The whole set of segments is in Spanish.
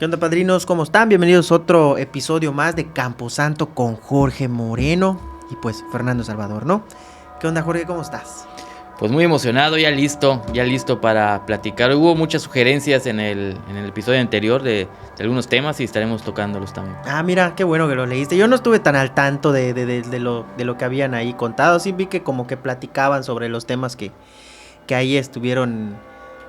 ¿Qué onda, padrinos? ¿Cómo están? Bienvenidos a otro episodio más de Camposanto con Jorge Moreno y pues Fernando Salvador, ¿no? ¿Qué onda, Jorge? ¿Cómo estás? Pues muy emocionado, ya listo para platicar. Hubo muchas sugerencias en el episodio anterior de algunos temas y estaremos tocándolos también. Ah, mira, qué bueno que lo leíste. Yo no estuve tan al tanto de lo que habían ahí contado. Sí vi que como que platicaban sobre los temas que ahí estuvieron,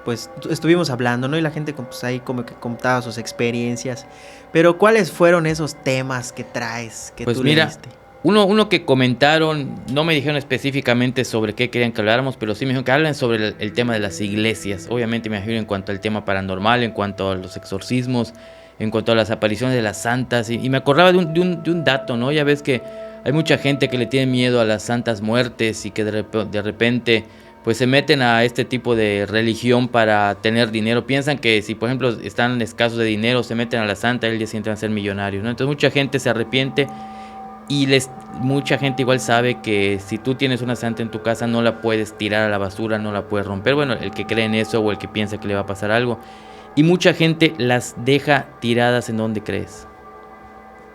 pues estuvimos hablando, ¿no? Y la gente pues ahí como que contaba sus experiencias. Pero ¿cuáles fueron esos temas que traes, que Pues tú mira, leíste? uno que comentaron, no me dijeron específicamente sobre qué querían que habláramos, pero sí me dijeron que hablen sobre el tema de las iglesias. Obviamente me imagino en cuanto al tema paranormal, en cuanto a los exorcismos, en cuanto a las apariciones de las santas. Y me acordaba de un dato, ¿no? Ya ves que hay mucha gente que le tiene miedo a las santas muertes y que de repente pues se meten a este tipo de religión para tener dinero. Piensan que si por ejemplo están escasos de dinero, se meten a la santa, el día siguiente van a ser millonarios, ¿no? Entonces mucha gente se arrepiente. Y mucha gente igual sabe que si tú tienes una santa en tu casa no la puedes tirar a la basura, no la puedes romper. Bueno, el que cree en eso o el que piensa que le va a pasar algo. Y mucha gente las deja tiradas en donde crees.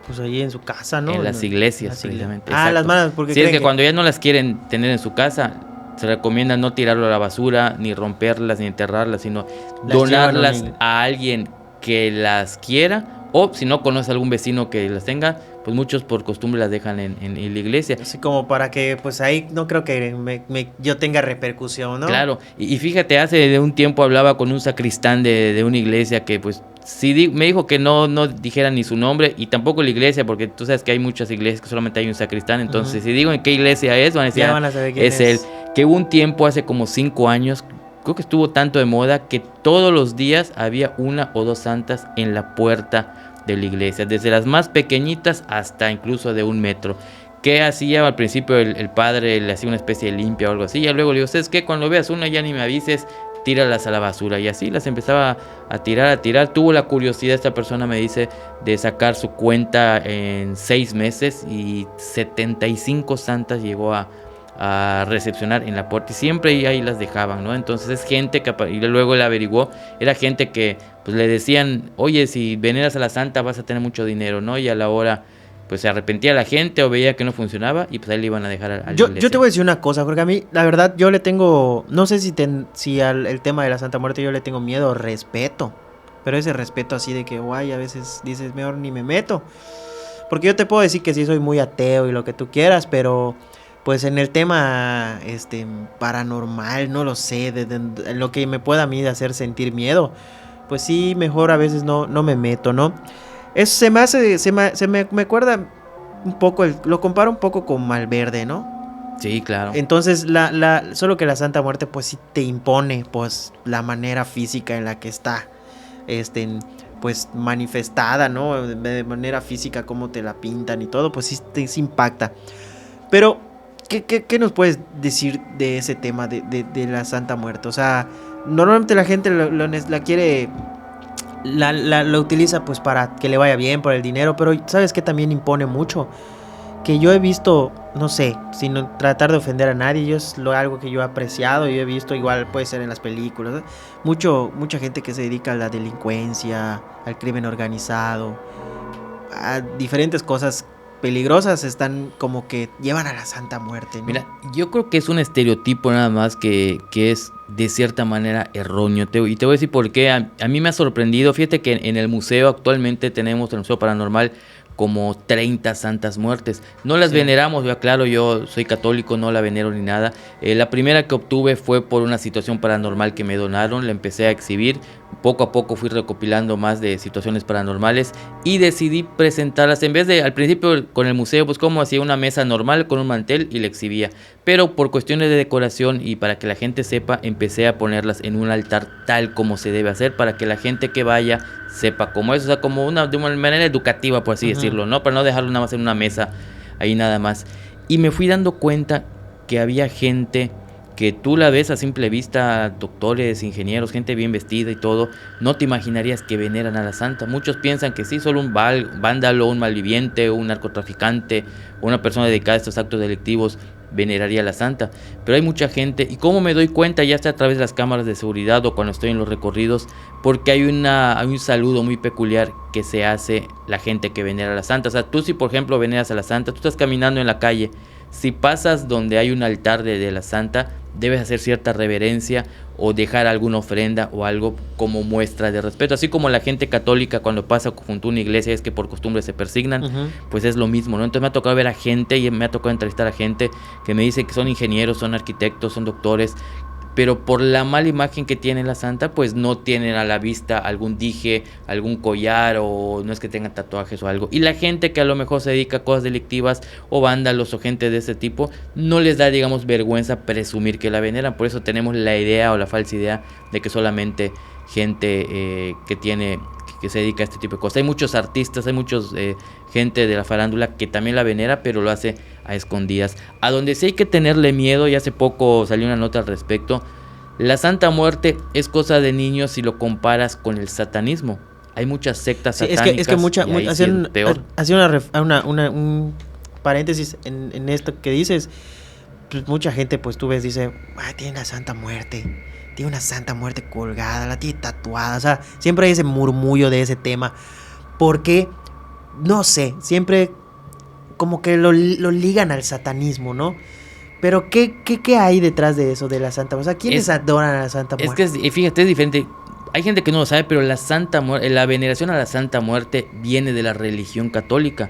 Pues ahí en su casa, ¿no? En las iglesias, precisamente. Ah, las manos, porque Sí, es creen que cuando ya no las quieren tener en su casa, se recomienda no tirarlo a la basura, ni romperlas, ni enterrarlas, sino donarlas a alguien que las quiera. O si no conoce a algún vecino que las tenga, pues muchos por costumbre las dejan en la iglesia. Así como para que, pues ahí no creo que yo tenga repercusión, ¿no? Claro, y fíjate, hace de un tiempo hablaba con un sacristán de una iglesia que pues sí me dijo que no dijera ni su nombre y tampoco la iglesia, porque tú sabes que hay muchas iglesias que solamente hay un sacristán, entonces si digo en qué iglesia es, van a decir, ya van a saber quién es él. Que hubo un tiempo, hace como 5 años, creo que estuvo tanto de moda que todos los días había una o dos santas en la puerta de la iglesia, desde las más pequeñitas hasta incluso de 1 metro. ¿Qué hacía al principio el padre? Le hacía una especie de limpia o algo así, y luego le digo, ¿sabes qué? Cuando veas una ya ni me avises, tíralas a la basura, y así las empezaba a tirar. Tuvo la curiosidad, esta persona me dice, de sacar su cuenta en 6 meses y 75 santas llegó a recepcionar en la puerta y siempre ahí las dejaban, ¿no? Entonces es gente que, y luego él averiguó, era gente que pues le decían, oye, si veneras a la santa vas a tener mucho dinero, ¿no? Y a la hora pues se arrepentía la gente o veía que no funcionaba y pues ahí le iban a dejar a la iglesia. Yo te voy a decir una cosa, porque a mí, la verdad, yo le tengo, no sé si al el tema de la Santa Muerte yo le tengo miedo o respeto, pero ese respeto así de que, guay, a veces dices, mejor ni me meto, porque yo te puedo decir que sí soy muy ateo y lo que tú quieras, pero pues en el tema paranormal, no lo sé, de lo que me pueda a mí hacer sentir miedo, pues sí, mejor a veces no me meto, ¿no? Eso se me hace, me acuerda un poco, lo comparo un poco con Malverde, ¿no? Sí, claro. Entonces, solo que la Santa Muerte pues sí te impone pues la manera física en la que está, pues manifestada, ¿no? De manera física, cómo te la pintan y todo, pues sí te impacta. Pero ¿Qué nos puedes decir de ese tema de la Santa Muerte? O sea, normalmente la gente la quiere, la utiliza pues para que le vaya bien por el dinero, pero ¿sabes qué también impone mucho? Que yo he visto, no sé, sin tratar de ofender a nadie, es algo que yo he apreciado, yo he visto, igual puede ser en las películas, ¿eh? Mucha gente que se dedica a la delincuencia, al crimen organizado, a diferentes cosas peligrosas, están como que llevan a la Santa Muerte, ¿no? Mira, yo creo que es un estereotipo nada más que es de cierta manera erróneo. Y te voy a decir por qué. A mí me ha sorprendido. Fíjate que en el museo actualmente tenemos, en el Museo Paranormal, como 30 santas muertes. No las veneramos, ya claro, yo soy católico, no la venero ni nada. La primera que obtuve fue por una situación paranormal que me donaron, la empecé a exhibir. Poco a poco fui recopilando más de situaciones paranormales y decidí presentarlas. En vez de, al principio con el museo, pues como hacía una mesa normal con un mantel y la exhibía. Pero por cuestiones de decoración y para que la gente sepa, empecé a ponerlas en un altar tal como se debe hacer, para que la gente que vaya sepa cómo es, o sea, como de una manera educativa, por así decirlo, ¿no? Para no dejarlo nada más en una mesa, ahí nada más. Y me fui dando cuenta que había gente que tú la ves a simple vista, doctores, ingenieros, gente bien vestida y todo, no te imaginarías que veneran a la santa. Muchos piensan que sí, solo un vándalo, un malviviente, un narcotraficante, una persona dedicada a estos actos delictivos veneraría a la santa. Pero hay mucha gente, y cómo me doy cuenta, ya sea a través de las cámaras de seguridad o cuando estoy en los recorridos, porque hay un saludo muy peculiar que se hace la gente que venera a la santa. O sea, tú si por ejemplo veneras a la santa, tú estás caminando en la calle, si pasas donde hay un altar de la santa, debes hacer cierta reverencia o dejar alguna ofrenda o algo como muestra de respeto. Así como la gente católica cuando pasa junto a una iglesia es que por costumbre se persignan, pues es lo mismo, ¿no? Entonces me ha tocado ver a gente y me ha tocado entrevistar a gente que me dice que son ingenieros, son arquitectos, son doctores, pero por la mala imagen que tiene la santa, pues no tienen a la vista algún dije, algún collar, o no es que tengan tatuajes o algo. Y la gente que a lo mejor se dedica a cosas delictivas o vándalos o gente de ese tipo, no les da, digamos, vergüenza presumir que la veneran. Por eso tenemos la idea o la falsa idea de que solamente gente que se dedica a este tipo de cosas. Hay muchos artistas, hay muchos gente de la farándula que también la venera, pero lo hace a escondidas. A donde sí hay que tenerle miedo, y hace poco salió una nota al respecto, la Santa Muerte es cosa de niños si lo comparas con el satanismo. Hay muchas sectas satánicas. Es que peor. Hacía un paréntesis en esto que dices. Pues mucha gente, pues tú ves, dice, tiene la Santa Muerte. Tiene una Santa Muerte colgada, la tiene tatuada. O sea, siempre hay ese murmullo de ese tema. Porque, no sé, siempre como que lo ligan al satanismo, ¿no? Pero ¿qué hay detrás de eso, de la Santa Muerte? O sea, ¿quiénes adoran a la Santa Muerte? Es que, fíjate, es diferente. Hay gente que no lo sabe, pero la veneración a la Santa Muerte viene de la religión católica.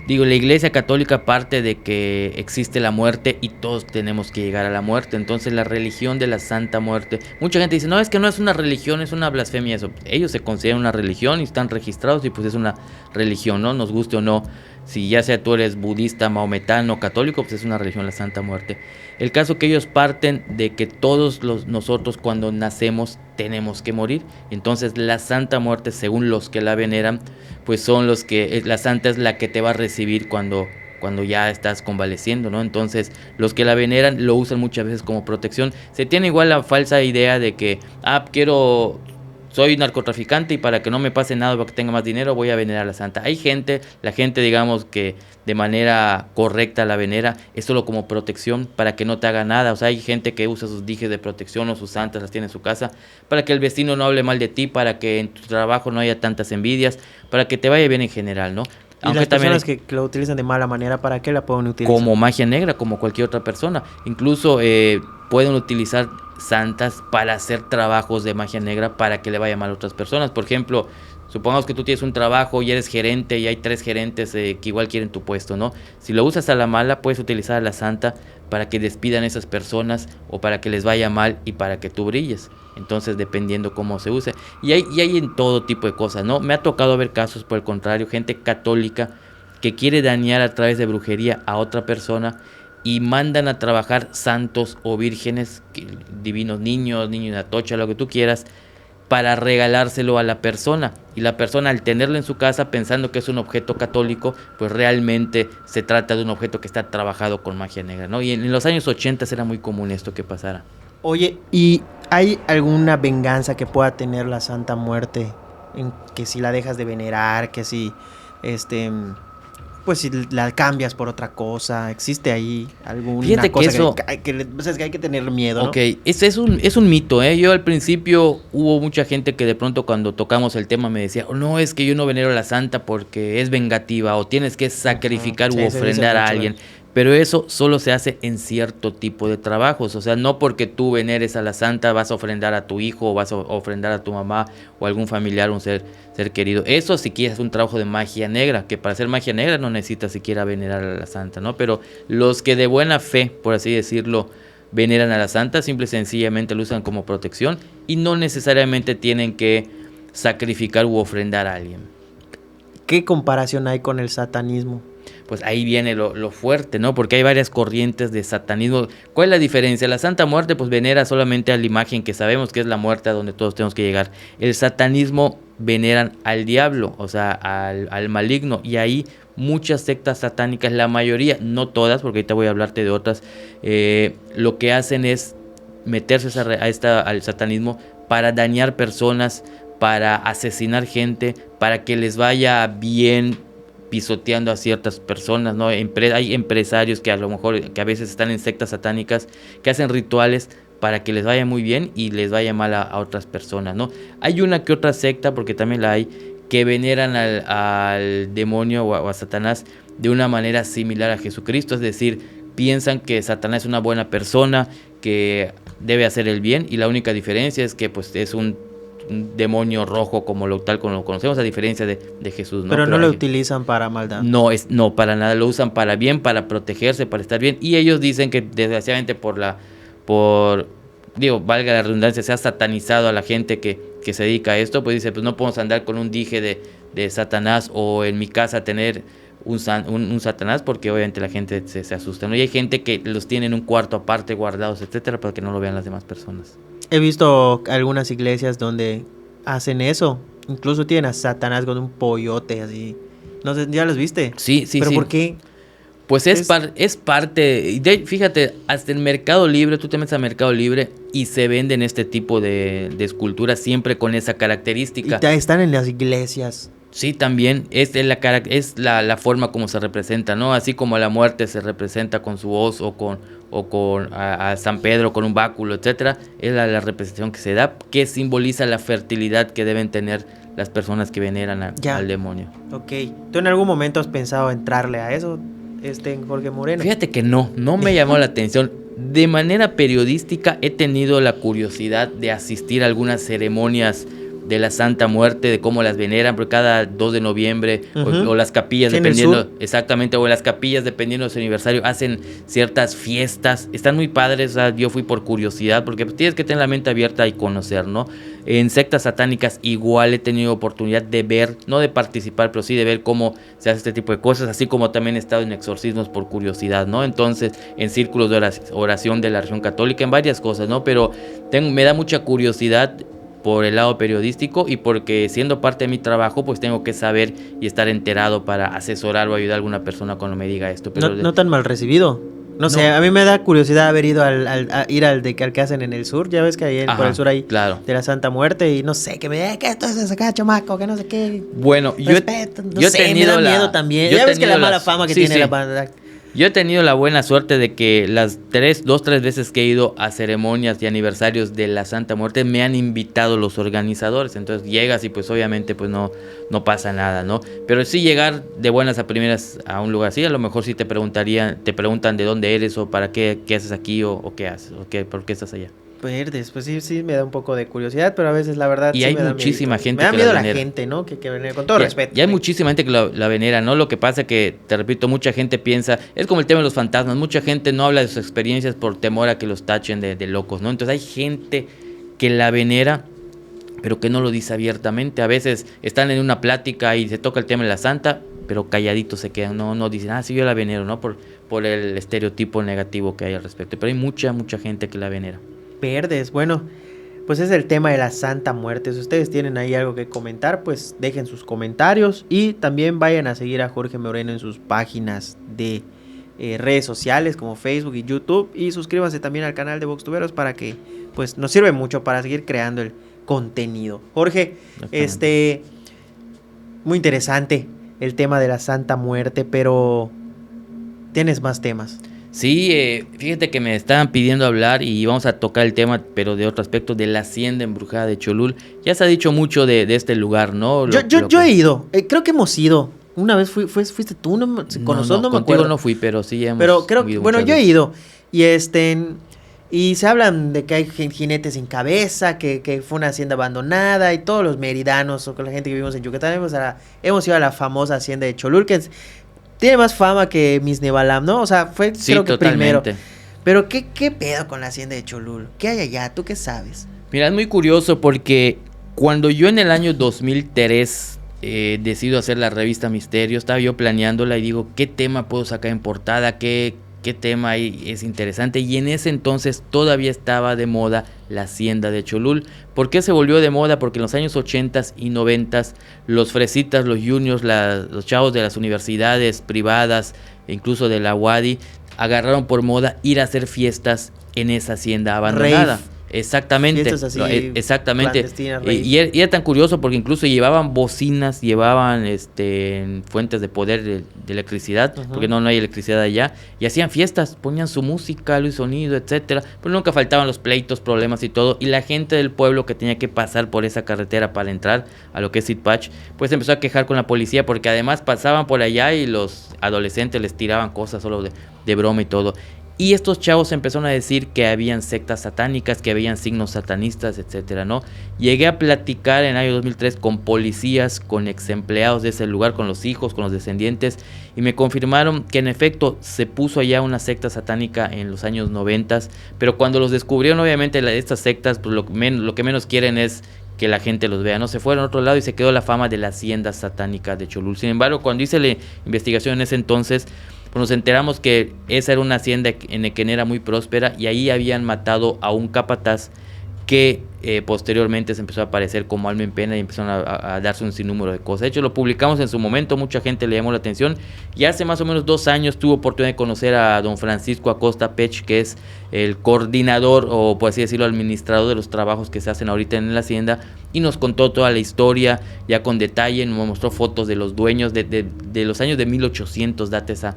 Digo, la iglesia católica parte de que existe la muerte y todos tenemos que llegar a la muerte. Entonces la religión de la Santa Muerte, mucha gente dice, no, es que no es una religión, es una blasfemia eso. Ellos se consideran una religión y están registrados y pues es una religión, ¿no? Nos guste o no. Si ya sea tú eres budista, maometano, católico, pues es una religión la Santa Muerte. El caso que ellos parten de que todos nosotros cuando nacemos tenemos que morir. Entonces la Santa Muerte, según los que la veneran, pues son los que, la Santa es la que te va a recibir cuando ya estás convaleciendo, ¿no? Entonces los que la veneran lo usan muchas veces como protección. Se tiene igual la falsa idea de que, soy narcotraficante y para que no me pase nada, para que tenga más dinero, voy a venerar a la santa. La gente digamos que de manera correcta la venera, es solo como protección para que no te haga nada. O sea, hay gente que usa sus dijes de protección o sus santas las tiene en su casa para que el vecino no hable mal de ti, para que en tu trabajo no haya tantas envidias, para que te vaya bien en general, ¿no? Y aunque las personas que lo utilizan de mala manera, ¿para qué la pueden utilizar? Como magia negra, como cualquier otra persona. Incluso pueden utilizar santas para hacer trabajos de magia negra para que le vaya mal a otras personas. Por ejemplo, supongamos que tú tienes un trabajo y eres gerente y hay 3 gerentes que igual quieren tu puesto, ¿no? Si lo usas a la mala, puedes utilizar a la santa para que despidan a esas personas o para que les vaya mal y para que tú brilles. Entonces, dependiendo cómo se use. Y hay en todo tipo de cosas, ¿no? Me ha tocado ver casos, por el contrario, gente católica que quiere dañar a través de brujería a otra persona y mandan a trabajar santos o vírgenes, divinos niños de Atocha, lo que tú quieras, para regalárselo a la persona. Y la persona, al tenerlo en su casa pensando que es un objeto católico, pues realmente se trata de un objeto que está trabajado con magia negra, ¿no? Y en los años 80 era muy común esto que pasara. Oye, ¿y hay alguna venganza que pueda tener la Santa Muerte? En que si la dejas de venerar, que si pues si la cambias por otra cosa, ¿existe ahí alguna cosa que hay que tener miedo, ¿no? Ok, es un mito, ¿eh? Yo al principio hubo mucha gente que de pronto cuando tocamos el tema me decía, no, es que yo no venero a la santa porque es vengativa o tienes que sacrificar u ofrendar a alguien. Pero eso solo se hace en cierto tipo de trabajos. O sea, no porque tú veneres a la santa vas a ofrendar a tu hijo o vas a ofrendar a tu mamá o a algún familiar, un ser querido. Eso si quieres un trabajo de magia negra, que para hacer magia negra no necesitas siquiera venerar a la santa, ¿no? Pero los que de buena fe, por así decirlo, veneran a la santa, simple y sencillamente lo usan como protección y no necesariamente tienen que sacrificar u ofrendar a alguien. ¿Qué comparación hay con el satanismo? Pues ahí viene lo fuerte, ¿no? Porque hay varias corrientes de satanismo. ¿Cuál es la diferencia? La Santa Muerte pues venera solamente a la imagen que sabemos que es la muerte a donde todos tenemos que llegar. El satanismo veneran al diablo, o sea, al maligno. Y ahí muchas sectas satánicas, la mayoría, no todas, porque ahorita voy a hablarte de otras, lo que hacen es meterse al satanismo para dañar personas, para asesinar gente, para que les vaya bien pisoteando a ciertas personas, ¿no? Hay empresarios que a lo mejor, que a veces están en sectas satánicas, que hacen rituales para que les vaya muy bien y les vaya mal a otras personas, ¿no? Hay una que otra secta, porque también la hay, que veneran al demonio o a Satanás de una manera similar a Jesucristo, es decir, piensan que Satanás es una buena persona, que debe hacer el bien, y la única diferencia es que pues es un demonio rojo como lo conocemos, a diferencia de Jesús, ¿no? Pero no lo utilizan para maldad. No, para nada, lo usan para bien, para protegerse, para estar bien, y ellos dicen que desgraciadamente valga la redundancia, se ha satanizado a la gente que se dedica a esto, pues dice, pues no podemos andar con un dije de Satanás, o en mi casa tener un Satanás, porque obviamente la gente se asusta, ¿no? Y hay gente que los tiene en un cuarto aparte, guardados, etcétera, para que no lo vean las demás personas. He visto algunas iglesias donde hacen eso, incluso tienen a Satanás con un pollote así. No sé, ¿ya los viste? Sí. ¿Pero por qué? Pues es parte, fíjate, hasta el Mercado Libre, tú te metes al Mercado Libre y se venden este tipo de esculturas siempre con esa característica. Y están en las iglesias. Sí, también es la forma como se representa, ¿no? Así como la muerte se representa con su voz o con a San Pedro con un báculo, etcétera, es la representación que se da, que simboliza la fertilidad que deben tener las personas que veneran al demonio. Ok. ¿Tú en algún momento has pensado entrarle a eso, Jorge Moreno? Fíjate que no me llamó la atención. De manera periodística he tenido la curiosidad de asistir a algunas ceremonias de la Santa Muerte, de cómo las veneran, porque cada 2 de noviembre o las capillas, dependiendo, exactamente, o las capillas, dependiendo de su aniversario, hacen ciertas fiestas, están muy padres. O sea, yo fui por curiosidad, porque pues, tienes que tener la mente abierta y conocer, ¿no? En sectas satánicas igual he tenido oportunidad de ver, no de participar, pero sí de ver cómo se hace este tipo de cosas, así como también he estado en exorcismos por curiosidad, ¿no? Entonces, en círculos de oración de la religión católica, en varias cosas, ¿no? Pero me da mucha curiosidad por el lado periodístico, y porque siendo parte de mi trabajo pues tengo que saber y estar enterado para asesorar o ayudar a alguna persona cuando me diga esto. Pero no tan mal recibido. No sé, a mí me da curiosidad haber ido al que hacen en el sur. Ya ves que ahí por el sur hay de la Santa Muerte, y no sé, que esto es acá, chamaco, que no sé qué. Bueno, yo he tenido me da miedo también. Ya ves que la mala fama que tiene la banda. Yo he tenido la buena suerte de que las 3 veces que he ido a ceremonias y aniversarios de la Santa Muerte me han invitado los organizadores. Entonces llegas y pues obviamente pues no pasa nada, ¿no? Pero sí llegar de buenas a primeras a un lugar así, a lo mejor sí te preguntan de dónde eres, o para qué haces aquí, o qué haces, o por qué estás allá. Verdes, pues sí me da un poco de curiosidad, pero a veces la verdad y sí hay muchísima gente que la venera. Me da miedo la gente, ¿no? Que venera, con todo respeto. Y hay muchísima gente que la venera, ¿no? Lo que pasa que, te repito, mucha gente piensa, es como el tema de los fantasmas, mucha gente no habla de sus experiencias por temor a que los tachen de locos, ¿no? Entonces hay gente que la venera, pero que no lo dice abiertamente. A veces están en una plática y se toca el tema de la santa, pero calladitos se quedan, no dicen, sí, yo la venero, ¿no? Por el estereotipo negativo que hay al respecto. Pero hay mucha gente que la venera. Verdes, bueno, pues es el tema de la Santa Muerte. Si ustedes tienen ahí algo que comentar, pues dejen sus comentarios, y también vayan a seguir a Jorge Moreno en sus páginas de redes sociales como Facebook y YouTube, y suscríbanse también al canal de Voxtuberos, para que pues nos sirve mucho para seguir creando el contenido. Jorge, muy interesante el tema de la Santa Muerte, pero tienes más temas. Sí, fíjate que me estaban pidiendo hablar y vamos a tocar el tema, pero de otro aspecto, de la hacienda embrujada de Cholul. Ya se ha dicho mucho de este lugar, ¿no? Yo he ido, creo que hemos ido. Una vez fuiste tú, con nosotros no me acuerdo. No fui, pero sí hemos Pero creo que, bueno, yo he ido, y se hablan de que hay jinetes sin cabeza, que fue una hacienda abandonada, y todos los meridanos, o con la gente que vivimos en Yucatán, hemos ido a la famosa hacienda de Cholul, que tiene más fama que Misnebalam, ¿no? O sea, fue creo que totalmente. Primero. Pero ¿qué pedo con la hacienda de Cholul? ¿Qué hay allá? ¿Tú qué sabes? Mira, es muy curioso, porque cuando yo en el año 2003 decido hacer la revista Misterio, estaba yo planeándola y digo, ¿qué tema puedo sacar en portada? ¿Qué tema ahí es interesante? Y en ese entonces todavía estaba de moda la hacienda de Cholul. ¿Por qué se volvió de moda? Porque en los años 80s y 90s los fresitas, los juniors, los chavos de las universidades privadas, incluso de la UADY, agarraron por moda ir a hacer fiestas en esa hacienda abandonada. Exactamente, Fiestas así exactamente. clandestinas, Y era tan curioso porque incluso llevaban bocinas, llevaban fuentes de poder de electricidad, porque no hay electricidad allá, y hacían fiestas, ponían su música, luz, sonido, etcétera. Pero nunca faltaban los pleitos, problemas y todo. Y la gente del pueblo que tenía que pasar por esa carretera para entrar a lo que es Sitpach, pues empezó a quejar con la policía porque además pasaban por allá y los adolescentes les tiraban cosas solo de broma y todo. Y estos chavos empezaron a decir que habían sectas satánicas, que habían signos satanistas, etcétera, ¿no? Llegué a platicar en el año 2003 con policías, con ex empleados de ese lugar, con los hijos, con los descendientes, y me confirmaron que en efecto se puso allá una secta satánica en los años 90, pero cuando los descubrieron, obviamente estas sectas, pues lo que menos quieren es que la gente los vea, ¿no? Se fueron a otro lado y se quedó la fama de la hacienda satánica de Cholul. Sin embargo, cuando hice la investigación en ese entonces, pues nos enteramos que esa era una hacienda en Equén era muy próspera y ahí habían matado a un capataz que posteriormente se empezó a aparecer como alma en pena y empezaron a darse un sinnúmero de cosas. De hecho, lo publicamos en su momento, mucha gente le llamó la atención y hace más o menos 2 años tuve oportunidad de conocer a don Francisco Acosta Pech, que es el coordinador o por así decirlo administrador de los trabajos que se hacen ahorita en la hacienda, y nos contó toda la historia ya con detalle, nos mostró fotos de los dueños de los años de 1800, date esa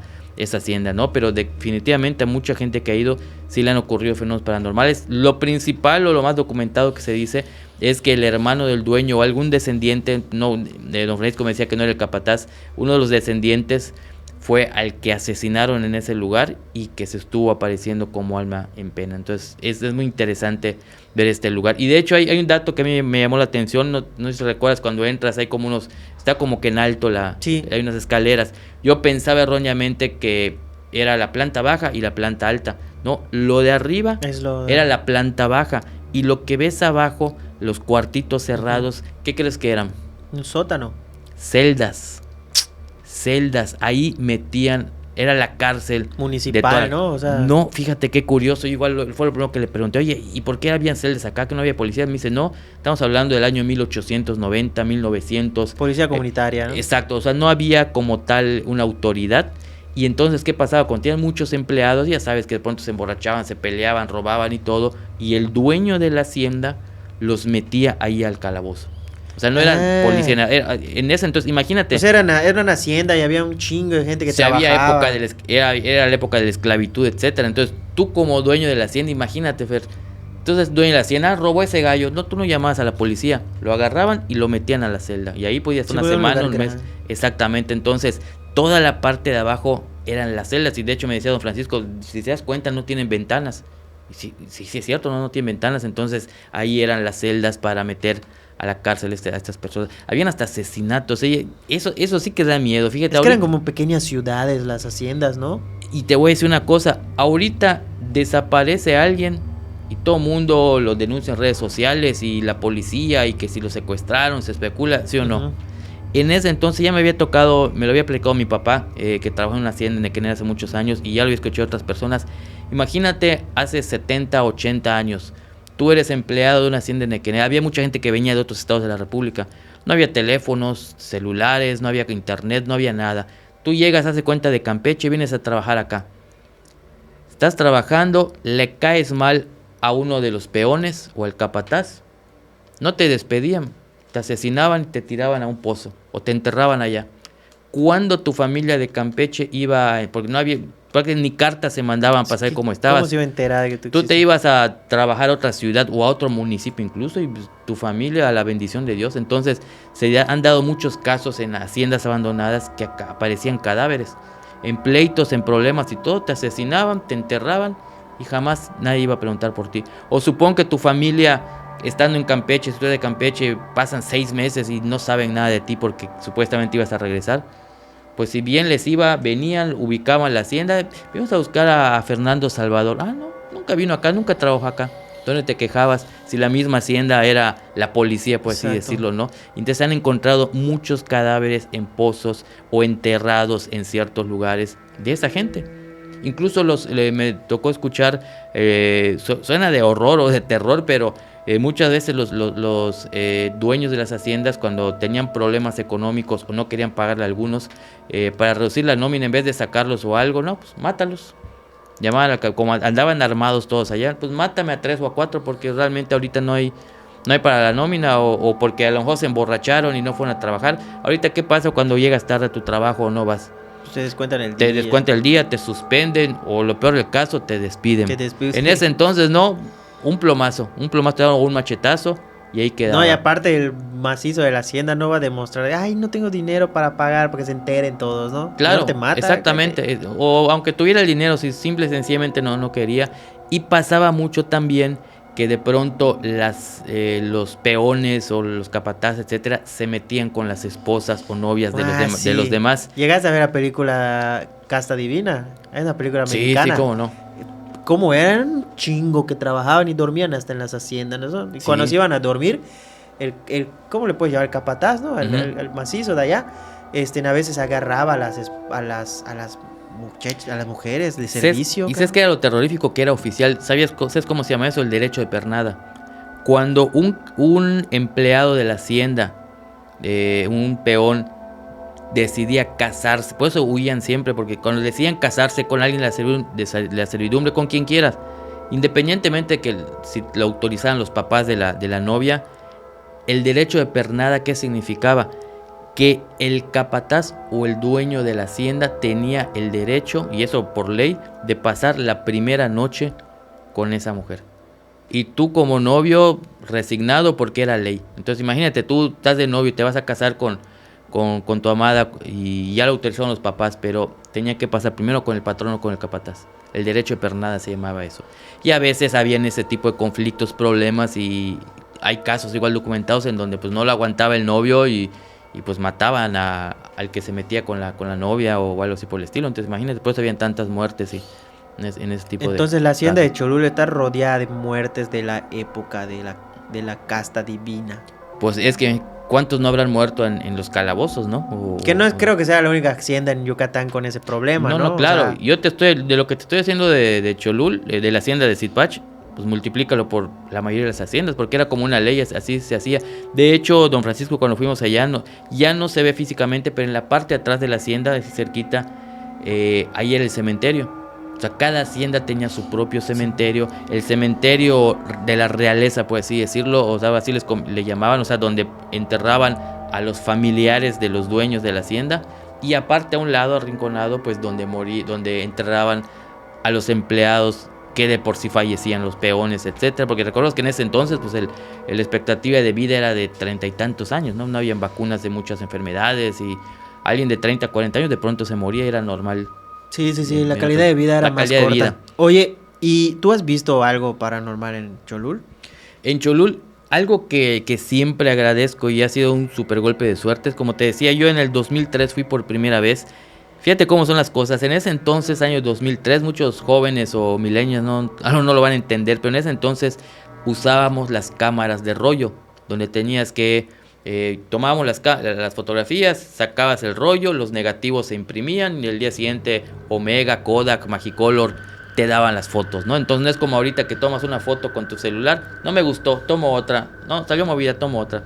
hacienda, ¿no? Pero definitivamente a mucha gente que ha ido sí le han ocurrido fenómenos paranormales. Lo principal o lo más documentado que se dice es que el hermano del dueño o algún descendiente, no, de don Francisco me decía que no era el capataz, uno de los descendientes fue al que asesinaron en ese lugar y que se estuvo apareciendo como alma en pena. Entonces es muy interesante ver este lugar. Y de hecho hay un dato que a mí me llamó la atención, no sé si recuerdas, cuando entras hay como está como que en alto sí, hay unas escaleras. Yo pensaba erróneamente que era la planta baja y la planta alta. No, lo de arriba era la planta baja y lo que ves abajo, los cuartitos cerrados, ¿qué crees que eran? Un sótano. Celdas, ahí metían, era la cárcel municipal, ¿no? O sea, no, fíjate qué curioso, igual fue lo primero que le pregunté, oye, ¿y por qué habían celdas acá, que no había policía? Me dice, no, estamos hablando del año 1890, 1900. Policía comunitaria, ¿no? Exacto, o sea, no había como tal una autoridad. Y entonces, ¿qué pasaba? Cuando tenían muchos empleados, ya sabes que de pronto se emborrachaban, se peleaban, robaban y todo, y el dueño de la hacienda los metía ahí al calabozo. O sea, no eran policías, en ese entonces, imagínate. Pues era una hacienda y había un chingo de gente que trabajaba. Era la época de la esclavitud, etcétera. Entonces, tú como dueño de la hacienda, imagínate, Fer. Entonces, dueño de la hacienda, robó ese gallo. No, tú no llamabas a la policía. Lo agarraban y lo metían a la celda. Y ahí podías estar una semana, un mes. Exactamente. Entonces, toda la parte de abajo eran las celdas. Y de hecho me decía don Francisco, si te das cuenta, no tienen ventanas. Y sí es cierto, no tienen ventanas. Entonces, ahí eran las celdas para meter a la cárcel a estas personas. Habían hasta asesinatos. Eso sí que da miedo. Fíjate, es que eran como pequeñas ciudades las haciendas, ¿no? Y te voy a decir una cosa. Ahorita desaparece alguien y todo el mundo lo denuncia en redes sociales y la policía y que si lo secuestraron, se especula, ¿sí o no? En ese entonces ya me lo había platicado mi papá, que trabajó en una hacienda en Equén hace muchos años, y ya lo había escuchado otras personas. Imagínate, hace 70, 80 años, tú eres empleado de una hacienda en Equén. Había mucha gente que venía de otros estados de la república. No había teléfonos, celulares, no había internet, no había nada. Tú llegas, hace cuenta de Campeche y vienes a trabajar acá. Estás trabajando, le caes mal a uno de los peones o al capataz. No te despedían, te asesinaban y te tiraban a un pozo o te enterraban allá. Cuando tu familia de Campeche iba, porque no había, porque ni cartas se mandaban para saber cómo estabas. ¿Cómo se iba a enterar de que tú te ibas a trabajar a otra ciudad o a otro municipio incluso, y pues, tu familia a la bendición de Dios. Entonces se han dado muchos casos en haciendas abandonadas que aparecían cadáveres, en pleitos, en problemas y todo, te asesinaban, te enterraban y jamás nadie iba a preguntar por ti. O supón que tu familia, estando en Campeche, si tú eres de Campeche, pasan 6 meses y no saben nada de ti porque supuestamente ibas a regresar. Pues si bien les iba, venían, ubicaban la hacienda, vamos a buscar a Fernando Salvador. Ah, no, nunca vino acá, nunca trabajó acá. ¿Dónde te quejabas? Si la misma hacienda era la policía, por así decirlo, ¿no? Entonces han encontrado muchos cadáveres en pozos o enterrados en ciertos lugares de esa gente. Incluso me tocó escuchar, suena de horror o de terror, pero muchas veces los dueños de las haciendas, cuando tenían problemas económicos o no querían pagarle a algunos, para reducir la nómina, en vez de sacarlos o algo, no, pues mátalos. llamaban, como andaban armados todos allá, pues mátame a 3 o a 4 porque realmente ahorita no hay para la nómina o porque a lo mejor se emborracharon y no fueron a trabajar. Ahorita, ¿qué pasa cuando llegas tarde a tu trabajo o no vas? Te descuentan el día. Te descuentan el día, te suspenden o lo peor del caso, te despiden. En ese entonces, no, un plomazo, te daban un machetazo y ahí quedaba. No, y aparte el macizo de la hacienda no va a demostrar, ay, no tengo dinero para pagar porque se enteren todos, ¿no? Claro, no te mata, exactamente. O aunque tuviera el dinero, si simple y sencillamente no quería. Y pasaba mucho también que de pronto los peones o los capataces, etcétera, se metían con las esposas o novias de los demás. ¿Llegaste a ver la película Casta Divina? Es una película mexicana. Sí, cómo no. Cómo eran un chingo que trabajaban y dormían hasta en las haciendas, ¿no? Y cuando se iban a dormir, ¿cómo le puedes llamar? El capataz, ¿no? El macizo de allá, a veces agarraba a las muchachas, a las mujeres de servicio. ¿Y sabes qué era lo terrorífico? Que era oficial. ¿Sabes cómo se llama eso? El derecho de pernada. Cuando un empleado de la hacienda, un peón, decidía casarse, por eso huían siempre, porque cuando decían casarse con alguien de la servidumbre, con quien quieras, independientemente de que si lo autorizaran los papás de la novia, el derecho de pernada, ¿qué significaba? Que el capataz o el dueño de la hacienda tenía el derecho, y eso por ley, de pasar la primera noche con esa mujer. Y tú como novio, resignado porque era ley. Entonces imagínate, tú estás de novio y te vas a casar con tu amada y ya lo autorizaron los papás, pero tenía que pasar primero con el patrón o con el capataz. El derecho de pernada se llamaba eso. Y a veces habían ese tipo de conflictos, problemas, y hay casos igual documentados en donde pues no lo aguantaba el novio y pues mataban al que se metía con la novia o algo así por el estilo. Entonces imagínate, por eso habían tantas muertes en ese tipo de... Entonces la hacienda de Cholula está rodeada de muertes de la época de la casta divina. Pues es que ¿cuántos no habrán muerto en los calabozos, no? Creo que sea la única hacienda en Yucatán con ese problema, ¿no? No, claro. Yo de lo que te estoy haciendo de Cholul, de la hacienda de Sitpach, pues multiplícalo por la mayoría de las haciendas, porque era como una ley, así se hacía. De hecho, don Francisco, cuando fuimos allá, ya no se ve físicamente, pero en la parte de atrás de la hacienda, cerquita, ahí era el cementerio. O sea, cada hacienda tenía su propio cementerio, el cementerio de la realeza, por así decirlo, o sea, así le llamaban, o sea, donde enterraban a los familiares de los dueños de la hacienda, y aparte a un lado, arrinconado, pues donde enterraban a los empleados que de por sí fallecían, los peones, etcétera, porque recuerdo que en ese entonces, pues la expectativa de vida era de 30 y tantos años, ¿no? No habían vacunas de muchas enfermedades, y alguien de 30, 40 años de pronto se moría, era normal. Sí, la calidad de vida era más corta. Oye, ¿y tú has visto algo paranormal en Cholul? En Cholul, algo que siempre agradezco y ha sido un super golpe de suerte, es como te decía, yo en el 2003 fui por primera vez. Fíjate cómo son las cosas. En ese entonces, año 2003, muchos jóvenes o millennials no lo van a entender, pero en ese entonces usábamos las cámaras de rollo, donde tenías que... tomábamos las fotografías, sacabas el rollo, los negativos se imprimían y el día siguiente Omega, Kodak, Magicolor te daban las fotos, ¿no? Entonces no es como ahorita que tomas una foto con tu celular, no me gustó, tomo otra, no, salió movida, tomo otra.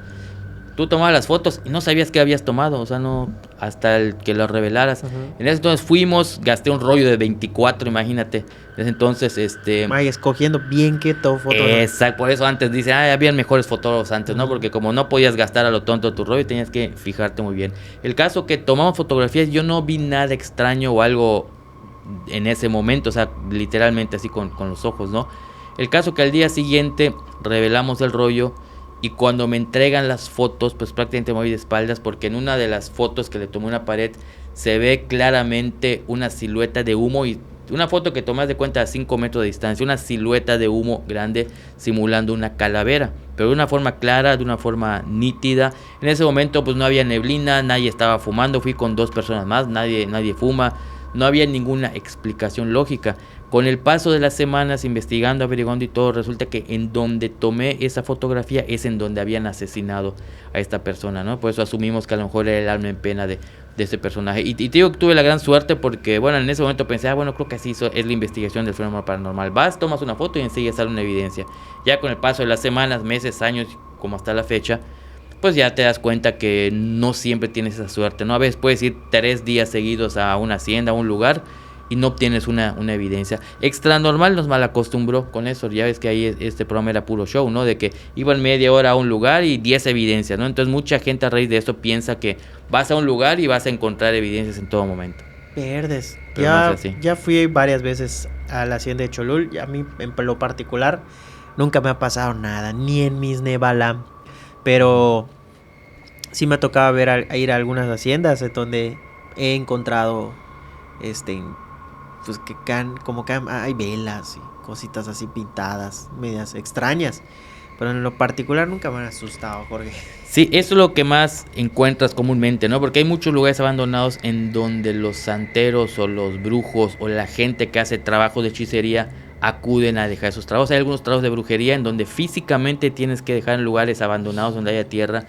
Tú tomabas las fotos y no sabías qué habías tomado, o sea, no, hasta el que lo revelaras. En ese entonces fuimos, gasté un rollo de 24, imagínate. En ese entonces, escogiendo bien qué fotógrafo. Exacto, por eso antes dice, habían mejores fotógrafos antes, ¿no? Porque como no podías gastar a lo tonto tu rollo, tenías que fijarte muy bien. El caso que tomamos fotografías, yo no vi nada extraño o algo en ese momento, o sea, literalmente así con los ojos, ¿no? El caso que al día siguiente revelamos el rollo. Y cuando me entregan las fotos, pues prácticamente me voy de espaldas, porque en una de las fotos que le tomé una pared se ve claramente una silueta de humo, y una foto que tomas de cuenta a 5 metros de distancia, una silueta de humo grande simulando una calavera, pero de una forma clara, de una forma nítida. En ese momento pues no había neblina, nadie estaba fumando, fui con 2 personas más, nadie fuma, no había ninguna explicación lógica. Con el paso de las semanas, investigando, averiguando y todo, resulta que en donde tomé esa fotografía es en donde habían asesinado a esta persona, ¿no? Por eso asumimos que a lo mejor era el alma en pena de ese personaje. Y te digo que tuve la gran suerte porque, bueno, en ese momento pensé, creo que así es la investigación del fenómeno paranormal. Vas, tomas una foto y enseguida sale una evidencia. Ya con el paso de las semanas, meses, años, como hasta la fecha, pues ya te das cuenta que no siempre tienes esa suerte, ¿no? A veces puedes ir 3 días seguidos a una hacienda, a un lugar, y no obtienes una evidencia. Extra normal nos malacostumbró con eso, ya ves que ahí este programa era puro show, ¿no? De que iban media hora a un lugar y 10 evidencias, ¿no? Entonces mucha gente a raíz de esto piensa que vas a un lugar y vas a encontrar evidencias en todo momento. Verdes. Pero no es así. Ya fui varias veces a la hacienda de Cholul y a mí en lo particular nunca me ha pasado nada, ni en mis Nevalam. Pero sí me ha tocado ir a algunas haciendas donde he encontrado pues como que hay velas y cositas así pintadas, medias extrañas. Pero en lo particular nunca me han asustado, Jorge. Sí, eso es lo que más encuentras comúnmente, ¿no? Porque hay muchos lugares abandonados en donde los santeros o los brujos o la gente que hace trabajos de hechicería acuden a dejar esos trabajos. Hay algunos trabajos de brujería en donde físicamente tienes que dejar en lugares abandonados donde haya tierra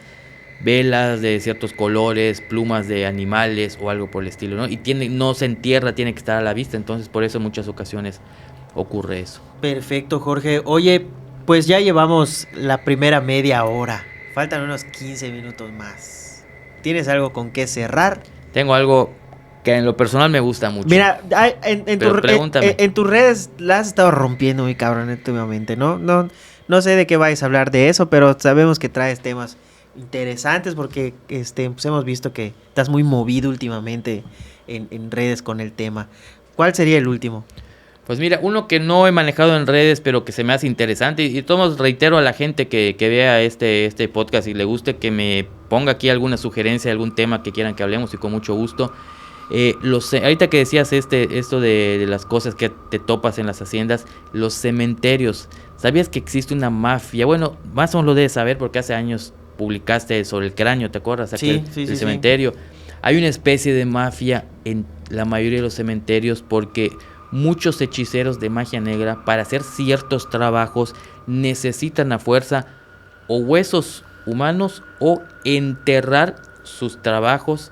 velas de ciertos colores, plumas de animales o algo por el estilo, ¿no? Y no se entierra, tiene que estar a la vista, entonces por eso en muchas ocasiones ocurre eso. Perfecto, Jorge. Oye, pues ya llevamos la primera media hora. Faltan unos 15 minutos más. ¿Tienes algo con qué cerrar? Tengo algo que en lo personal me gusta mucho. Mira, en tus redes la has estado rompiendo muy cabrón últimamente, ¿no? No sé de qué vais a hablar de eso, pero sabemos que traes temas interesantes porque pues hemos visto que estás muy movido últimamente en redes con el tema. ¿Cuál sería el último? Pues mira, uno que no he manejado en redes, pero que se me hace interesante, y todos reitero a la gente que vea este podcast y le guste, que me ponga aquí alguna sugerencia, algún tema que quieran que hablemos, y con mucho gusto. Ahorita que decías esto de las cosas que te topas en las haciendas, los cementerios. ¿Sabías que existe una mafia? Bueno, más o menos lo debes saber porque hace años publicaste sobre el cráneo, ¿te acuerdas? Sí, el cementerio. Sí. Hay una especie de mafia en la mayoría de los cementerios porque muchos hechiceros de magia negra, para hacer ciertos trabajos, necesitan a fuerza o huesos humanos o enterrar sus trabajos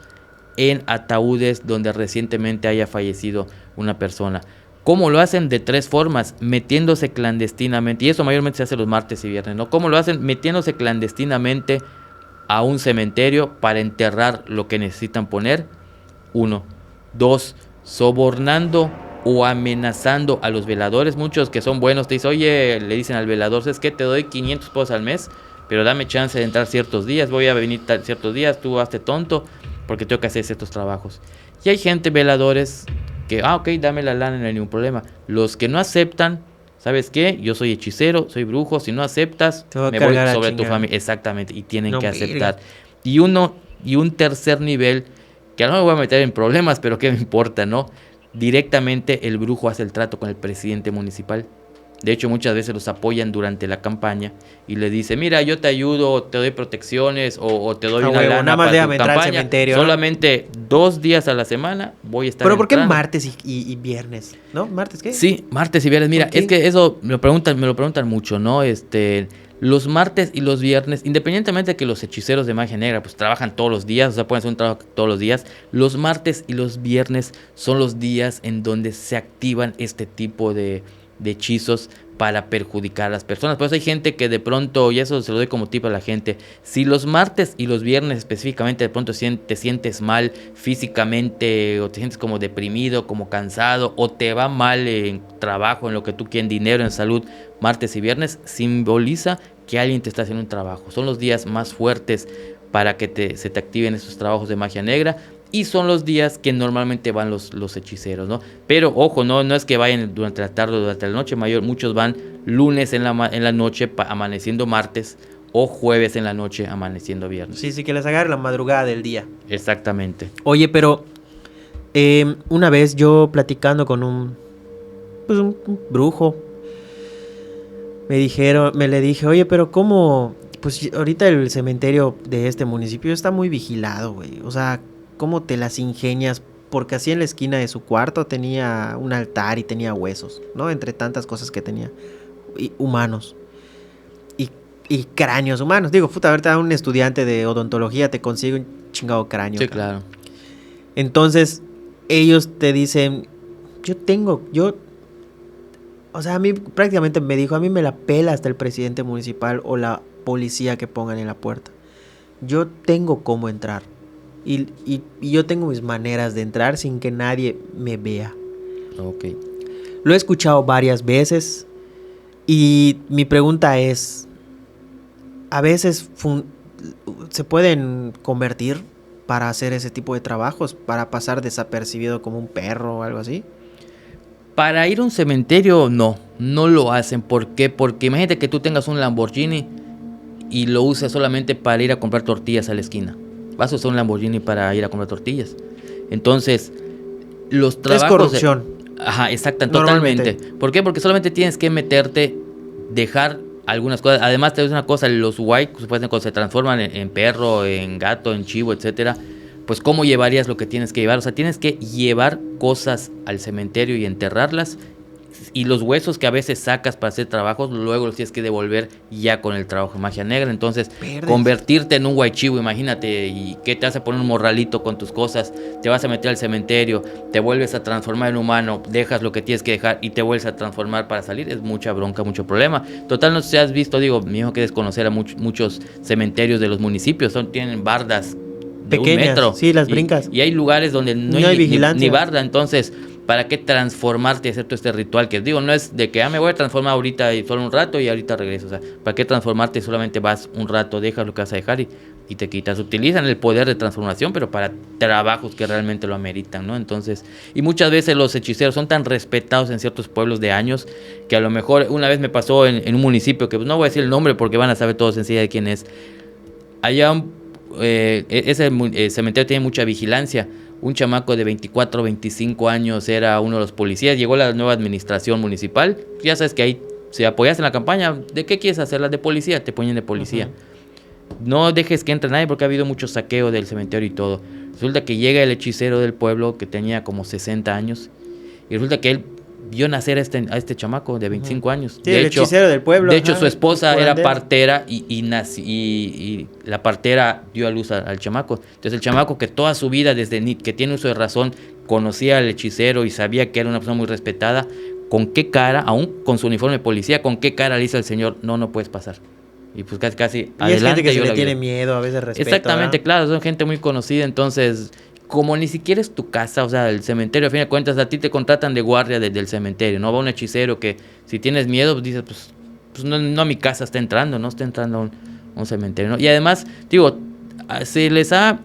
en ataúdes donde recientemente haya fallecido una persona. ¿Cómo lo hacen? De 3 formas: metiéndose clandestinamente, y eso mayormente se hace los martes y viernes, ¿no? ¿Cómo lo hacen? Metiéndose clandestinamente a un cementerio para enterrar lo que necesitan poner. 1. 2. Sobornando o amenazando a los veladores. Muchos que son buenos te dicen, oye, le dicen al velador, ¿sabes qué? Te doy 500 pesos al mes, pero dame chance de entrar ciertos días, voy a venir ciertos días, tú hazte tonto, porque tengo que hacer ciertos trabajos. Y hay gente, veladores, que, ok, dame la lana, no hay ningún problema. Los que no aceptan, ¿sabes qué? Yo soy hechicero, soy brujo, si no aceptas, me voy sobre tu familia. Exactamente, y tienen que aceptar. Y un tercer nivel, que a lo mejor me voy a meter en problemas, pero qué me importa, ¿no? Directamente el brujo hace el trato con el presidente municipal. De hecho, muchas veces los apoyan durante la campaña y le dice, mira, yo te ayudo, te doy protecciones o te doy una lana para tu campaña. Solamente 2 días a la semana voy a estar ¿Pero por qué martes y viernes? ¿No? ¿Martes qué? Sí, martes y viernes. Mira, es que eso me lo preguntan mucho, ¿no? Los martes y los viernes, independientemente de que los hechiceros de magia negra pues trabajan todos los días, o sea, pueden hacer un trabajo todos los días, los martes y los viernes son los días en donde se activan este tipo de hechizos para perjudicar a las personas. Por eso hay gente que de pronto, y eso se lo doy como tip a la gente, si los martes y los viernes específicamente de pronto te sientes mal físicamente, o te sientes como deprimido, como cansado, o te va mal en trabajo, en lo que tú quieres, en dinero, en salud, martes y viernes, simboliza que alguien te está haciendo un trabajo. Son los días más fuertes para que se te activen esos trabajos de magia negra. Y son los días que normalmente van los hechiceros, ¿no? Pero ojo, no es que vayan durante la tarde o durante la noche, muchos van lunes en la noche amaneciendo martes, o jueves en la noche amaneciendo viernes. Sí, que les agarre la madrugada del día. Exactamente. Oye, pero una vez yo platicando con un brujo, le dije, oye, pero ¿cómo? Pues ahorita el cementerio de este municipio está muy vigilado, güey. O sea, ¿cómo te las ingenias? Porque así en la esquina de su cuarto tenía un altar y tenía huesos, ¿no? Entre tantas cosas que tenía. Humanos. Y cráneos humanos. Digo, ahorita un estudiante de odontología te consigue un chingado cráneo. Sí, claro. Entonces, ellos te dicen, o sea, a mí prácticamente me dijo, a mí me la pela hasta el presidente municipal o la policía que pongan en la puerta. Yo tengo cómo entrar. Y yo tengo mis maneras de entrar sin que nadie me vea. Ok. Lo he escuchado varias veces y mi pregunta es, ¿a veces se pueden convertir para hacer ese tipo de trabajos, para pasar desapercibido como un perro o algo así? Para ir a un cementerio, no lo hacen. ¿Por qué? Porque imagínate que tú tengas un Lamborghini y lo uses solamente para ir a comprar tortillas a la esquina. Vas a usar un Lamborghini para ir a comprar tortillas. Entonces, los trabajos... Es corrupción. Ajá, exacto, totalmente. ¿Por qué? Porque solamente tienes que meterte, dejar algunas cosas. Además, te digo una cosa, los guay, cuando se transforman en perro, en gato, en chivo, etcétera, pues ¿cómo llevarías lo que tienes que llevar? O sea, tienes que llevar cosas al cementerio y enterrarlas. Y los huesos que a veces sacas para hacer trabajos, luego los tienes que devolver ya con el trabajo de magia negra. Entonces, convertirte en un guaychivo, imagínate, y que te vas a poner un morralito con tus cosas, te vas a meter al cementerio, te vuelves a transformar en humano, dejas lo que tienes que dejar y te vuelves a transformar para salir, es mucha bronca, mucho problema. Total, no sé si has visto, digo, mi hijo que desconocer a muchos cementerios de los municipios, tienen bardas de pequeñas, 1 metro. Sí, las brincas. Y hay lugares donde no hay vigilancia. Ni barda, entonces... ¿Para qué transformarte y hacer todo este ritual? Que digo, no es de que me voy a transformar ahorita y solo un rato y ahorita regreso. O sea, ¿para qué transformarte? Solamente vas un rato, dejas lo que vas a dejar y te quitas. Utilizan el poder de transformación, pero para trabajos que realmente lo ameritan, ¿no? Entonces, y muchas veces los hechiceros son tan respetados en ciertos pueblos de años que a lo mejor una vez me pasó en un municipio que pues, no voy a decir el nombre porque van a saber todos enseguida de quién es. Allá ese cementerio tiene mucha vigilancia. Un chamaco de 24 o 25 años era uno de los policías. Llegó la nueva administración municipal. Ya sabes que ahí, si apoyas en la campaña, ¿de qué quieres hacerla? De policía, te ponen de policía. No dejes que entre nadie porque ha habido mucho saqueo del cementerio y todo. Resulta que llega el hechicero del pueblo que tenía como 60 años. Y resulta que él vio nacer a este chamaco de 25 años. Sí, el hechicero del pueblo. De hecho, su esposa era partera y la partera dio a luz al chamaco. Entonces, el chamaco que toda su vida, desde que tiene uso de razón, conocía al hechicero y sabía que era una persona muy respetada, ¿con qué cara, aún con su uniforme de policía, con qué cara le dice al señor, no puedes pasar? Y pues casi y adelante. Es gente que se le tiene miedo, a veces respeto. Exactamente, claro, son gente muy conocida, entonces... Como ni siquiera es tu casa, o sea, el cementerio, a fin de cuentas, a ti te contratan de guardia del cementerio, no va un hechicero que si tienes miedo, pues dices, pues no a mi casa está entrando a un cementerio, ¿no? Y además, digo, se les ha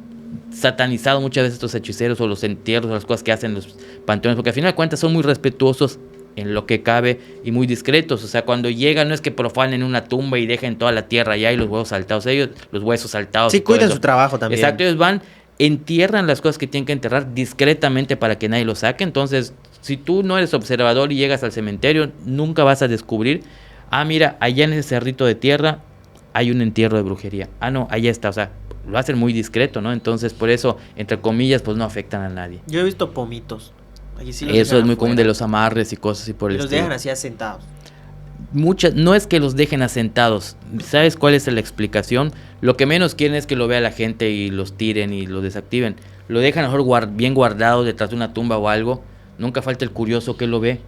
satanizado muchas veces estos hechiceros o los entierros o las cosas que hacen los panteones, porque a fin de cuentas son muy respetuosos en lo que cabe y muy discretos, o sea, cuando llegan no es que profanen una tumba y dejen toda la tierra allá y los huesos saltados, los huesos saltados. Sí, cuidan su trabajo también. Exacto, ellos van... entierran las cosas que tienen que enterrar discretamente para que nadie lo saque. Entonces, si tú no eres observador y llegas al cementerio, nunca vas a descubrir, mira, allá en ese cerrito de tierra hay un entierro de brujería. No, allá está, o sea, lo hacen muy discreto, ¿no? Entonces, por eso, entre comillas, pues no afectan a nadie. Yo he visto pomitos. Allí sí eso es muy común de los amarres y cosas así por el estilo. Los dejan así asentados. No es que los dejen asentados. ¿Sabes cuál es la explicación? Lo que menos quieren es que lo vea la gente y los tiren y los desactiven. Lo dejan mejor bien guardado detrás de una tumba o algo. Nunca falta el curioso que lo ve,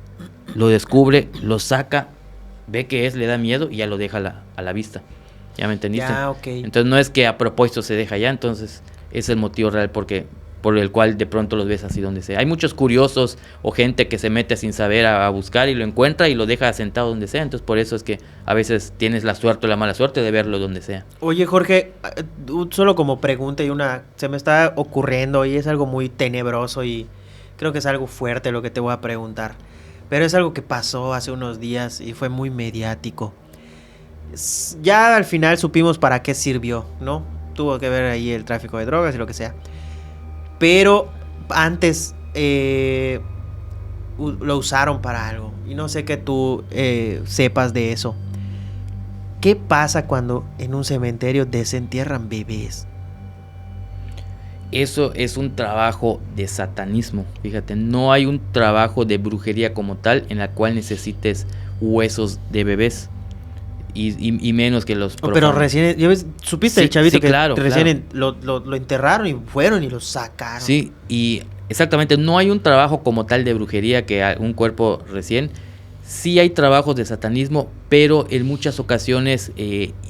lo descubre, lo saca, ve que le da miedo y ya lo deja a la vista. ¿Ya me entendiste? Okay. Entonces no es que a propósito se deja allá, entonces es el motivo real por el cual de pronto los ves así donde sea. Hay muchos curiosos o gente que se mete sin saber a buscar y lo encuentra y lo deja sentado donde sea. Entonces por eso es que a veces tienes la suerte o la mala suerte de verlo donde sea. Oye, Jorge, solo como pregunta se me está ocurriendo y es algo muy tenebroso y creo que es algo fuerte lo que te voy a preguntar. Pero es algo que pasó hace unos días y fue muy mediático. Ya al final supimos para qué sirvió, ¿no? Tuvo que ver ahí el tráfico de drogas y lo que sea. Pero antes lo usaron para algo. Y no sé que tú sepas de eso. ¿Qué pasa cuando en un cementerio desentierran bebés? Eso es un trabajo de satanismo. Fíjate, no hay un trabajo de brujería como tal en la cual necesites huesos de bebés. Y menos que los profanos. Pero recién, ¿supiste el chavito que claro, recién lo enterraron y fueron y lo sacaron? Sí, y exactamente, no hay un trabajo como tal de brujería que un cuerpo recién. Sí hay trabajos de satanismo, pero en muchas ocasiones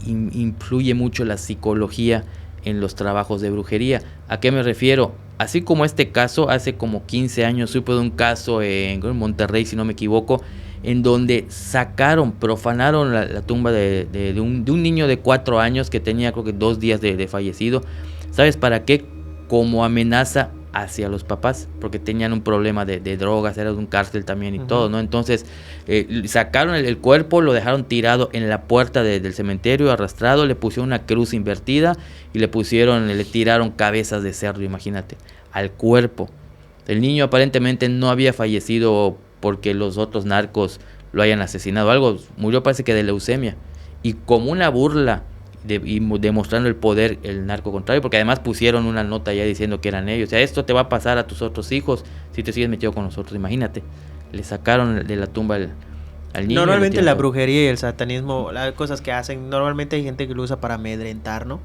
influye mucho la psicología en los trabajos de brujería. ¿A qué me refiero? Así como este caso, hace como 15 años supe de un caso en Monterrey, si no me equivoco, en donde profanaron la tumba de un niño de 4 años que tenía creo que 2 días de fallecido. ¿Sabes para qué? Como amenaza hacia los papás, porque tenían un problema de drogas, era de un cártel también y todo, ¿no? Entonces sacaron el cuerpo, lo dejaron tirado en la puerta del cementerio, arrastrado, le pusieron una cruz invertida y le tiraron cabezas de cerdo, imagínate, al cuerpo. El niño aparentemente no había fallecido porque los otros narcos lo hayan asesinado, algo, murió parece que de leucemia, y como una burla y demostrando el poder el narco contrario, porque además pusieron una nota ya diciendo que eran ellos, o sea, esto te va a pasar a tus otros hijos si te sigues metido con nosotros, imagínate, le sacaron de la tumba al niño. Normalmente la brujería y el satanismo, las cosas que hacen, normalmente hay gente que lo usa para amedrentar, ¿no?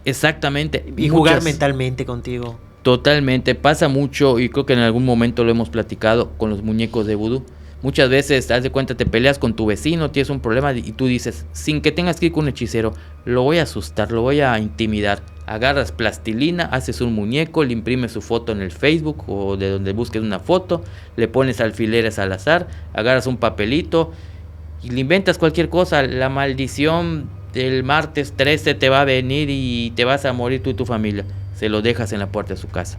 Exactamente. Y jugar mentalmente contigo. Totalmente, pasa mucho y creo que en algún momento lo hemos platicado con los muñecos de vudú. Muchas veces, haz de cuenta, te peleas con tu vecino, tienes un problema y tú dices, sin que tengas que ir con un hechicero, lo voy a asustar, lo voy a intimidar. Agarras plastilina, haces un muñeco, le imprimes su foto en el Facebook o de donde busques una foto, le pones alfileres al azar, agarras un papelito y le inventas cualquier cosa. La maldición del martes 13 te va a venir y te vas a morir tú y tu familia. Se lo dejas en la puerta de su casa.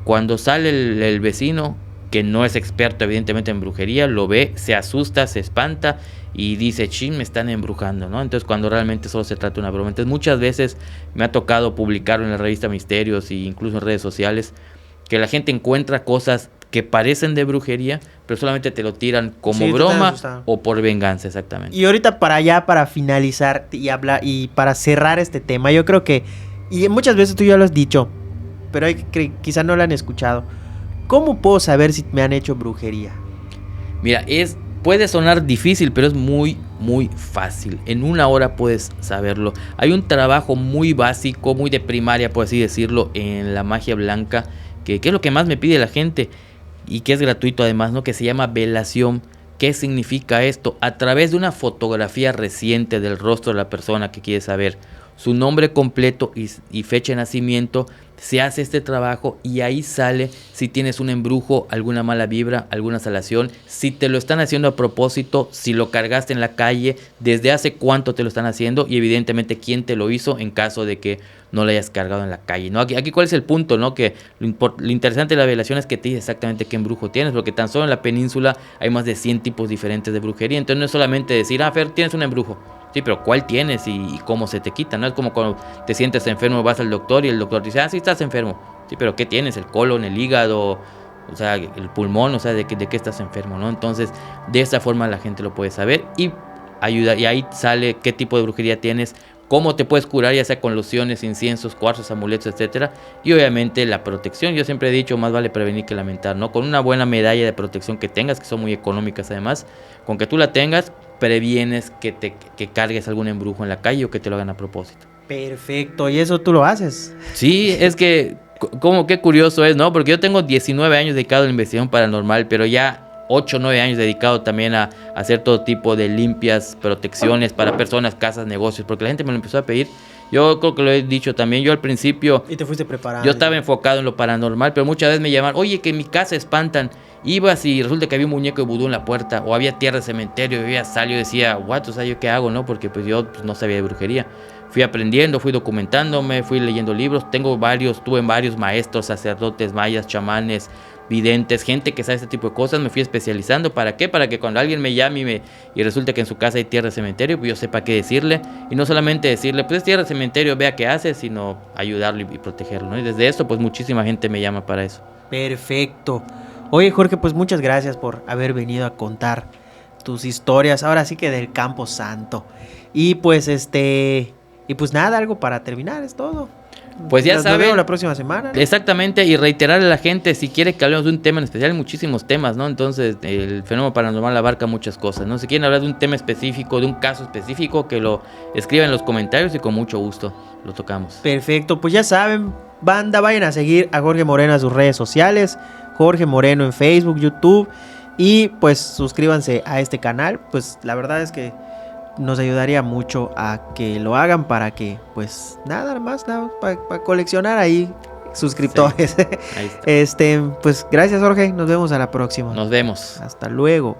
Cuando sale el vecino, que no es experto evidentemente en brujería, lo ve, se asusta, se espanta y dice, chin, me están embrujando, ¿no? Entonces cuando realmente solo se trata de una broma. Entonces muchas veces me ha tocado publicarlo en la revista Misterios e incluso en redes sociales, que la gente encuentra cosas que parecen de brujería, pero solamente te lo tiran como broma o por venganza, exactamente. Y ahorita para finalizar y para cerrar este tema, yo creo que, y muchas veces tú ya lo has dicho, pero quizá no lo han escuchado, ¿cómo puedo saber si me han hecho brujería? Mira, puede sonar difícil, pero es muy, muy fácil. En 1 hora puedes saberlo. Hay un trabajo muy básico, muy de primaria, por así decirlo, en la magia blanca, que es lo que más me pide la gente y que es gratuito además, ¿no? Que se llama velación. ¿Qué significa esto? A través de una fotografía reciente del rostro de la persona que quieres saber, su nombre completo y fecha de nacimiento, se hace este trabajo y ahí sale si tienes un embrujo, alguna mala vibra, alguna salación, si te lo están haciendo a propósito, si lo cargaste en la calle, desde hace cuánto te lo están haciendo y evidentemente quién te lo hizo en caso de que no lo hayas cargado en la calle, ¿no? Aquí cuál es el punto, ¿no? Que lo interesante de la velación es que te dice exactamente qué embrujo tienes, porque tan solo en la península hay más de 100 tipos diferentes de brujería, entonces no es solamente decir, Fer, tienes un embrujo. Sí, pero ¿cuál tienes y cómo se te quita? No es como cuando te sientes enfermo, vas al doctor y el doctor dice, sí estás enfermo. Sí, pero ¿qué tienes? ¿El colon, el hígado, o sea, el pulmón? O sea, ¿de qué estás enfermo, no? Entonces, de esa forma la gente lo puede saber y ayuda. Y ahí sale qué tipo de brujería tienes, cómo te puedes curar, ya sea con lociones, inciensos, cuarzos, amuletos, etcétera. Y obviamente la protección. Yo siempre he dicho, más vale prevenir que lamentar, ¿no? Con una buena medalla de protección que tengas, que son muy económicas además, con que tú la tengas, previenes que cargues algún embrujo en la calle o que te lo hagan a propósito. Perfecto, ¿y eso tú lo haces? Sí, es que, como qué curioso es, ¿no? Porque yo tengo 19 años dedicado a la investigación paranormal, pero ya 8 o 9 años dedicado también a hacer todo tipo de limpias, protecciones para personas, casas, negocios, porque la gente me lo empezó a pedir. Yo creo que lo he dicho también, yo al principio... Y te fuiste preparando. Yo estaba enfocado en lo paranormal, pero muchas veces me llamaban, oye, que en mi casa espantan. Ibas y resulta que había un muñeco de vudú en la puerta, o había tierra de cementerio, había sal, yo decía, what, o sea, ¿yo qué hago, no? Porque pues yo no sabía de brujería. Fui aprendiendo, fui documentándome, fui leyendo libros, tuve varios maestros, sacerdotes, mayas, chamanes, videntes, gente que sabe este tipo de cosas, me fui especializando. ¿Para qué? Para que cuando alguien me llame y resulta que en su casa hay tierra de cementerio, pues yo sepa qué decirle, y no solamente decirle, pues es tierra de cementerio, vea qué hace, sino ayudarlo y protegerlo, ¿no? Y desde esto, pues muchísima gente me llama para eso. Perfecto. Oye, Jorge, pues muchas gracias por haber venido a contar tus historias, ahora sí que del Campo Santo. Y pues y pues nada, algo para terminar, es todo. Pues ya saben. Nos vemos la próxima semana. Exactamente, y reiterarle a la gente, si quiere que hablemos de un tema en especial, hay muchísimos temas, ¿no? Entonces, el fenómeno paranormal abarca muchas cosas, ¿no? Si quieren hablar de un tema específico, de un caso específico, que lo escriban en los comentarios y con mucho gusto lo tocamos. Perfecto, pues ya saben, banda, vayan a seguir a Jorge Moreno a sus redes sociales, Jorge Moreno en Facebook, YouTube, y pues suscríbanse a este canal. Pues la verdad es que nos ayudaría mucho a que lo hagan para que, pues, nada más, para coleccionar ahí suscriptores. Sí, ahí está. Pues gracias, Jorge. Nos vemos a la próxima. Nos vemos. Hasta luego.